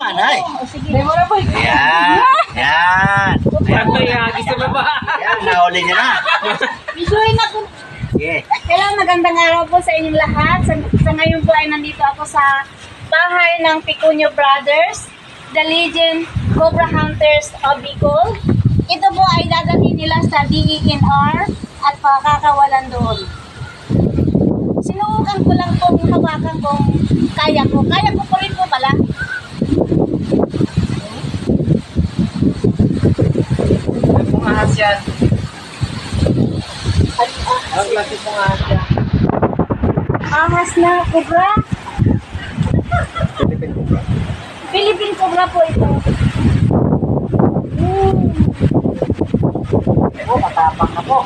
Anay. Sige. Yan. Yan. Gusto mo ba? Yan, nahuli niya na. Visualin ako. Sige. Hello, magandang araw po sa inyong lahat. Sa ngayon po ay nandito ako sa bahay ng Picunio Brothers, the legend Cobra Hunters of Bicol. Ito po ay dadalhin nila sa DENR at pakakawalan doon. Sinubukan ko lang pong hawakan kung kaya ko. Kaya ko po rin po pala. Kung ahas yan. Ang klase kung ahas yan. Ahas na Cobra. Philippine Cobra. Philippine Cobra po ito. Oh, matapang ako.